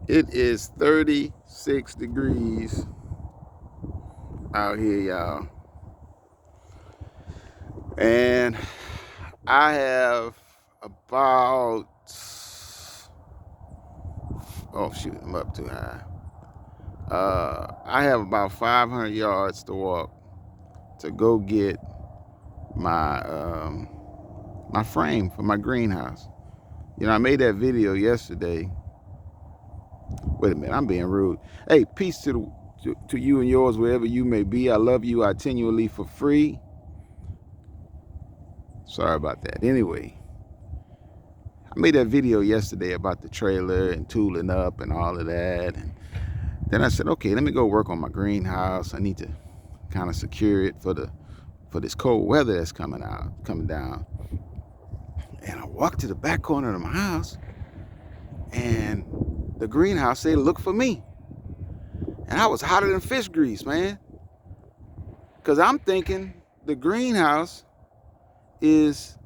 It is 36 degrees out here, y'all. And I have about, oh shoot, I'm up too high. I have about 500 yards to walk to go get my my frame for my greenhouse. You know, I made that video yesterday. Wait a minute, I'm being rude. Hey, peace to you and yours wherever you may be. I love you. I continually for free. Sorry about that. Anyway, I made that video yesterday about the trailer and tooling up and all of that. And then I said, okay, let me go work on my greenhouse. I need to kind of secure it for this cold weather that's coming down. And I walked to the back corner of my house, and the greenhouse said, "Look for me." And I was hotter than fish grease, man, because I'm thinking the greenhouse is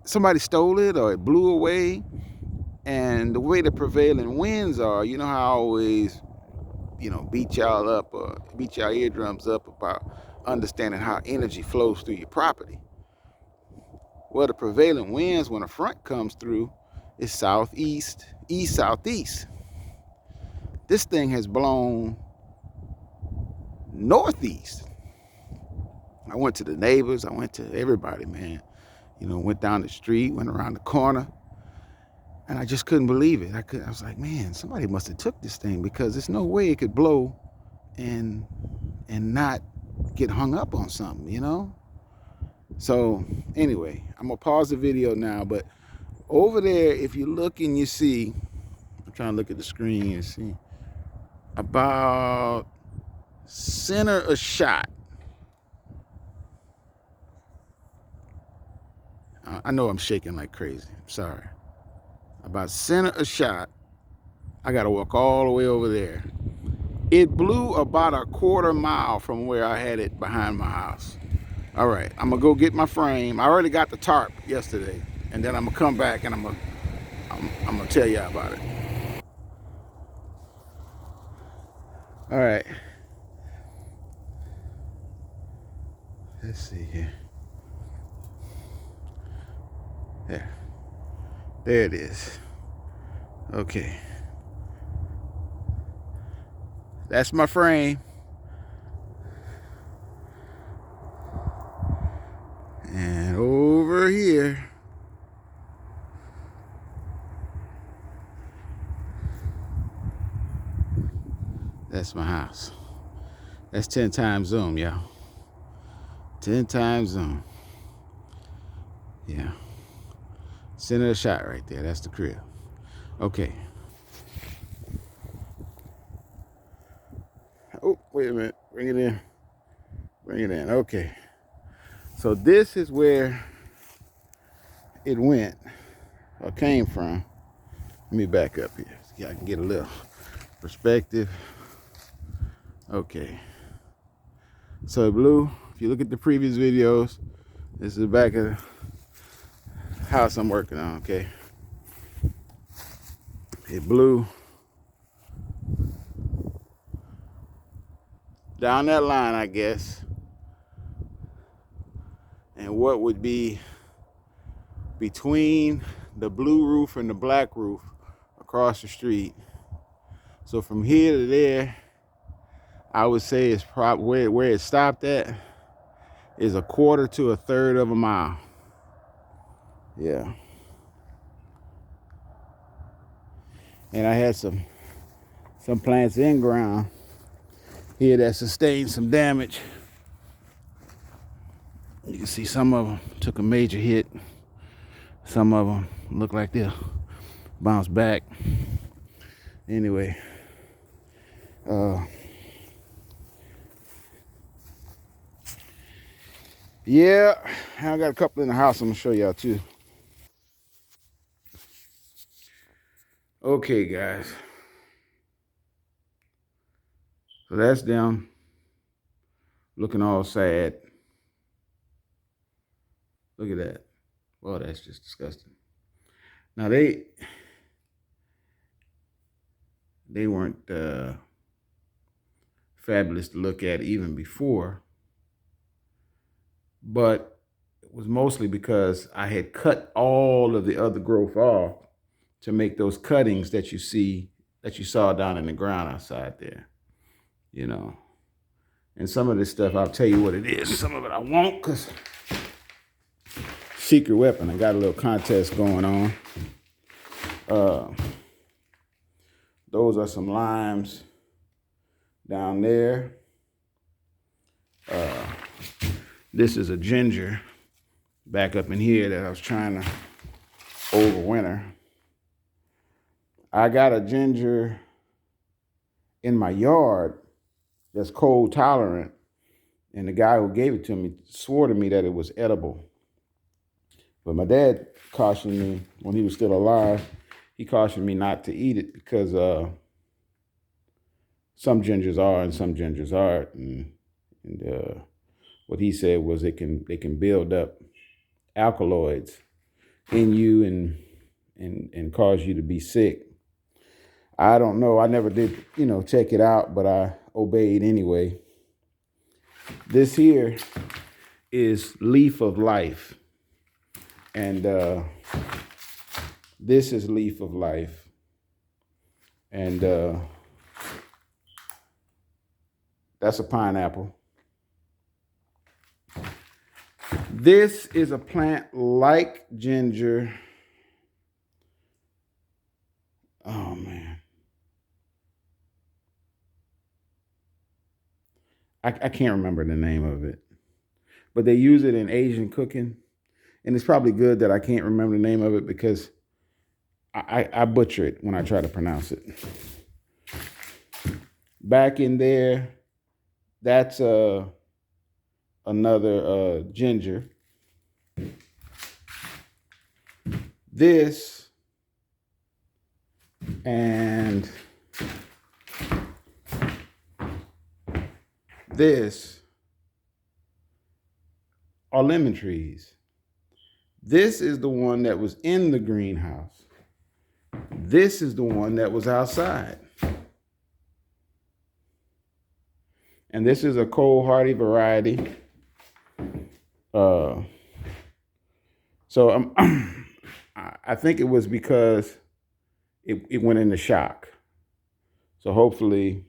somebody stole it or it blew away. And the way the prevailing winds are, you know how I always, beat y'all up or beat y'all eardrums up about understanding how energy flows through your property. Well, the prevailing winds when a front comes through is southeast, east, southeast. This thing has blown northeast. I went to the neighbors, I went to everybody, man. Went down the street, went around the corner, and I just couldn't believe it. I was like, man, somebody must have took this thing, because there's no way it could blow and not get hung up on something. So anyway, I'm gonna pause the video now, but over there, if you look and you see, I'm trying to look at the screen and see, about center a shot. I know I'm shaking like crazy. I'm sorry. About center a shot, I got to walk all the way over there. It blew about a quarter mile from where I had it behind my house. All right, I'm gonna go get my frame. I already got the tarp yesterday, and then I'm gonna come back and I'm gonna tell you about it. All right. Let's see here. There it is. Okay. That's my frame. And over here, that's my house. That's 10 times zoom, y'all. 10 times zoom. Yeah. Center of the shot right there. That's the crib. Okay. Oh, wait a minute. Bring it in. Bring it in. Okay. So this is where it went or came from. Let me back up here so I can get a little perspective. Okay. So blue, if you look at the previous videos, this is the back of the house I'm working on, okay? It blew down that line, I guess. And what would be between the blue roof and the black roof across the street. So from here to there, I would say it's probably where it stopped at is a quarter to a third of a mile. Yeah. And I had some plants in ground here that sustained some damage. You can see some of them took a major hit. Some of them look like they'll bounce back. Anyway, yeah, I got a couple in the house I'm gonna show y'all too. Okay, guys. So that's them looking all sad. Look at that. Well, that's just disgusting. Now they weren't fabulous to look at even before, but it was mostly because I had cut all of the other growth off to make those cuttings that you saw down in the ground outside there, you know. And some of this stuff, I'll tell you what it is. Some of it I won't, because secret weapon. I got a little contest going on. Those are some limes down there. This is a ginger back up in here that I was trying to overwinter. I got a ginger in my yard that's cold tolerant, and the guy who gave it to me swore to me that it was edible. But my dad cautioned me when he was still alive. He cautioned me not to eat it because some gingers are and some gingers aren't. And what he said was they can build up alkaloids in you and cause you to be sick. I don't know. I never did, check it out, but I obeyed anyway. This here is Leaf of Life. And this is Leaf of Life. And that's a pineapple. This is a plant like ginger. Oh, man. I can't remember the name of it. But they use it in Asian cooking. And it's probably good that I can't remember the name of it because I butcher it when I try to pronounce it. Back in there, that's another ginger. This and this are lemon trees. This is the one that was in the greenhouse. This is the one that was outside. And this is a cold hardy variety. So I think it was because it went into shock. So hopefully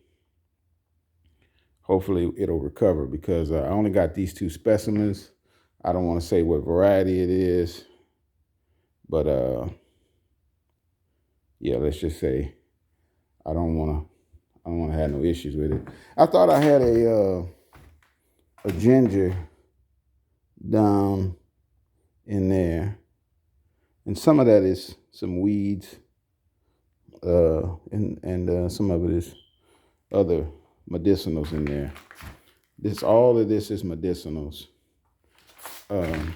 it'll recover, because I only got these two specimens. I don't want to say what variety it is, but yeah, let's just say I don't want to have no issues with it. I thought I had a ginger down in there, and some of that is some weeds, and some of it is other medicinals in there. All of this is medicinals. And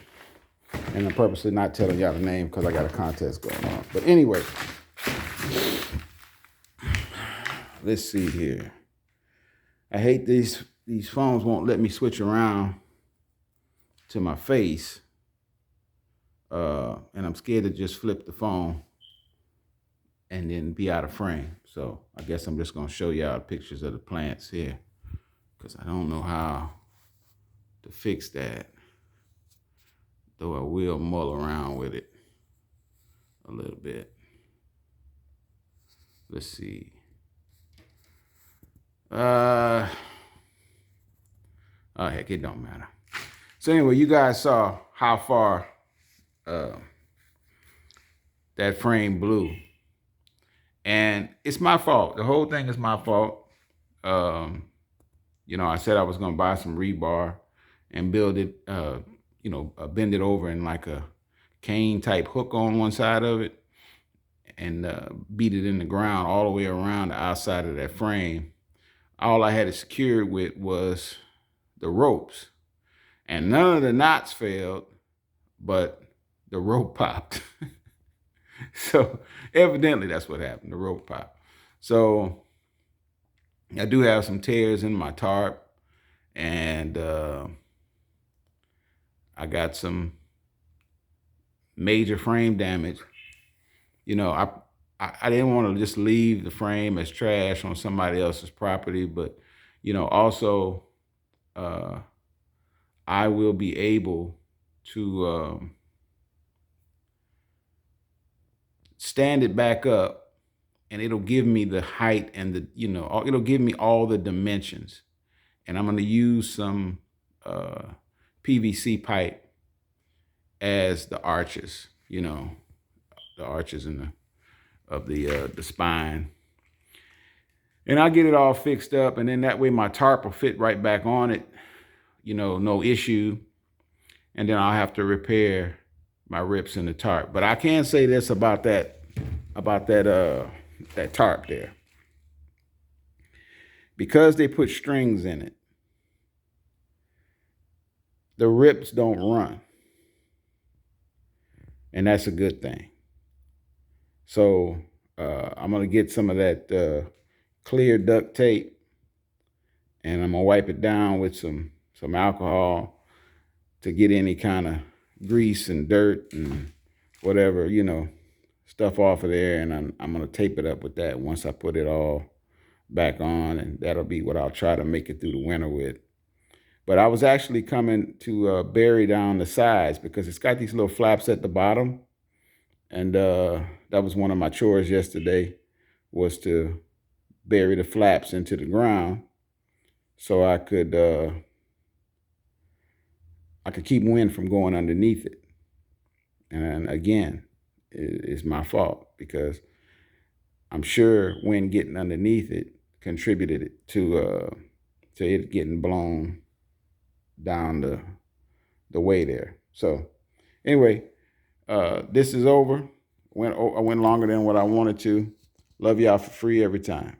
I'm purposely not telling y'all the name because I got a contest going on. But anyway, let's see here. I hate these phones won't let me switch around to my face. And I'm scared to just flip the phone and then be out of frame. So I guess I'm just going to show y'all pictures of the plants here, because I don't know how to fix that, though I will mull around with it a little bit. Let's see. Oh, heck, it don't matter. So anyway, you guys saw how far that frame blew. And it's my fault. The whole thing is my fault. I said I was going to buy some rebar and build it, bend it over in like a cane type hook on one side of it, and beat it in the ground all the way around the outside of that frame. All I had it secured with was the ropes, and none of the knots failed, but the rope popped. So evidently that's what happened. The rope popped. So I do have some tears in my tarp, and I got some major frame damage. I didn't want to just leave the frame as trash on somebody else's property, but also uh, I will be able to stand it back up, and it'll give me the height and it'll give me all the dimensions. And I'm going to use some PVC pipe as the arches, the arches in the spine. And I'll get it all fixed up, and then that way my tarp will fit right back on it, no issue. And then I'll have to repair my rips in the tarp. But I can say this about that tarp there. Because they put strings in it, the rips don't run. And that's a good thing. So I'm going to get some of that clear duct tape, and I'm going to wipe it down with some alcohol to get any kind of grease and dirt and whatever, stuff off of there. And I'm going to tape it up with that once I put it all back on, and that'll be what I'll try to make it through the winter with. But I was actually coming to bury down the sides because it's got these little flaps at the bottom. And that was one of my chores yesterday, was to bury the flaps into the ground so I could keep wind from going underneath it. And again, it's my fault because I'm sure wind getting underneath it contributed to it getting blown down the way there. So anyway, this is over. I went longer than what I wanted to. Love y'all for free every time.